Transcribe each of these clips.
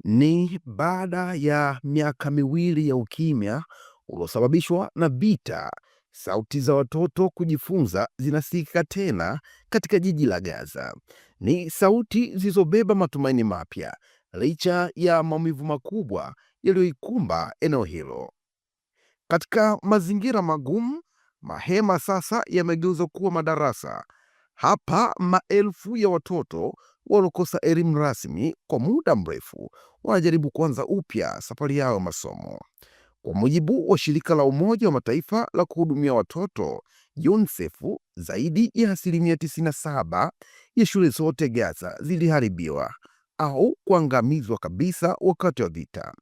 Ni baada ya miaka miwili ya ukimya uliosababishwa na vita, sauti za watoto kujifunza zinasikika tena katika jiji la Gaza. Ni sauti zilizobeba matumaini mapya licha ya maumivu makubwa yaliyoikumba eneo hilo. Katika mazingira magumu, mahema sasa yamegeuzwa kuwa madarasa. Hapa maelfu ya watoto waliokosa elimu rasmi kwa muda mrefu wanajaribu kuanza upya safari yao ya masomo. Kwa mujibu wa shirika la Umoja wa Mataifa la kuhudumia watoto UNICEF, zaidi ya asilimia 97 ya shule zote Gaza ziliharibiwa au kuangamizwa kabisa wakati wa vita.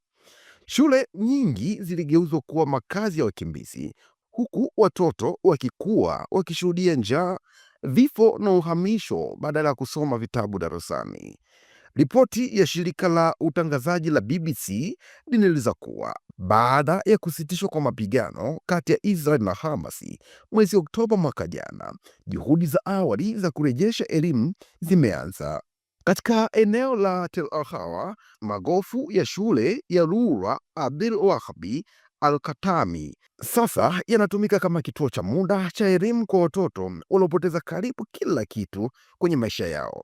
Shule nyingi ziligeuzwa kuwa makazi ya wakimbizi, huku watoto wakikua wakishuhudia njaa, vifo na uhamisho badala ya kusoma vitabu darasani. Ripoti ya shirika la utangazaji la BBC linaeleza kuwa baada ya kusitishwa kwa mapigano kati ya Israel na Hamas mwezi Oktoba mwaka jana, juhudi za awali za kurejesha elimu zimeanza. Katika eneo la Tel Hawa, magofu ya shule ya Rura Abdel Wahbi Al-Katami sasa yanatumika kama kituo cha muda cha elimu kwa watoto waliopoteza karibu kila kitu kwenye maisha yao.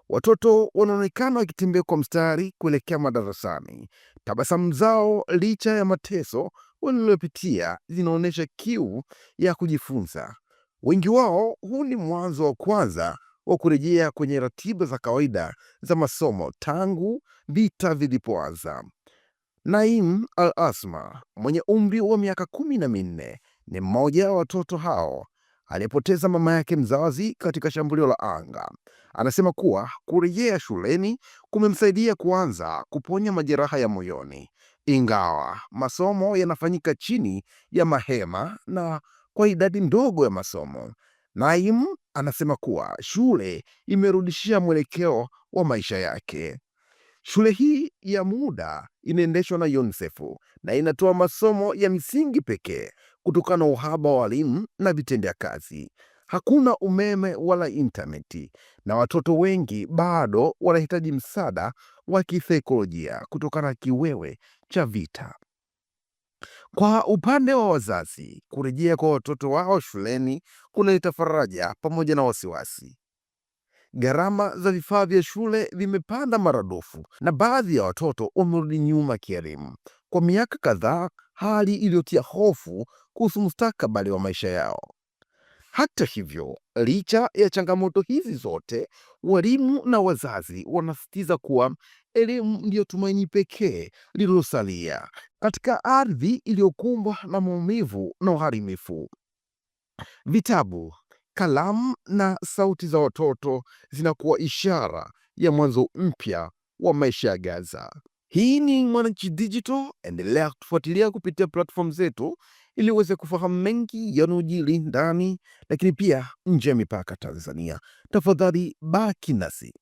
Watoto wanaonekana wakitembea kwa mstari kuelekea madarasani. Tabasamu zao, licha ya mateso walilopitia, zinaonyesha kiu ya kujifunza. Wengi wao, huu ni mwanzo wa kwanza wa kurejea kwenye ratiba za kawaida za masomo tangu vita vilipoanza. Naim Al-Asma mwenye umri wa miaka 14 ni mmoja wa watoto hao aliyepoteza mama yake mzazi katika shambulio la anga. Anasema kuwa kurejea shuleni kumemsaidia kuanza kuponya majeraha ya moyoni, ingawa masomo yanafanyika chini ya mahema na kwa idadi ndogo ya masomo. Naim anasema kuwa shule imerudishia mwelekeo wa maisha yake. Shule hii ya muda inaendeshwa na UNICEF na inatoa masomo ya msingi pekee kutokana na uhaba wa walimu na vitendea kazi. Hakuna umeme wala intaneti, na watoto wengi bado wanahitaji msaada wa kisaikolojia kutokana na kiwewe cha vita. Kwa upande wa wazazi, kurejea kwa watoto wao shuleni kunaleta faraja pamoja na wasiwasi. Gharama za vifaa vya shule vimepanda maradufu na baadhi ya watoto wamerudi nyuma kielimu kwa miaka kadhaa, hali iliyotia hofu kuhusu mustakabali wa maisha yao. Hata hivyo, licha ya changamoto hizi zote, walimu na wazazi wanasisitiza kuwa elimu ndiyo tumaini pekee lililosalia katika ardhi iliyokumbwa na maumivu na uharibifu. Vitabu, kalamu na sauti za watoto zinakuwa ishara ya mwanzo mpya wa maisha ya Gaza. Hii ni Mwananchi Digital, endelea kutufuatilia kupitia platform zetu ili uweze kufahamu mengi yanayojiri ndani lakini pia nje ya mipaka Tanzania. Tafadhali baki nasi.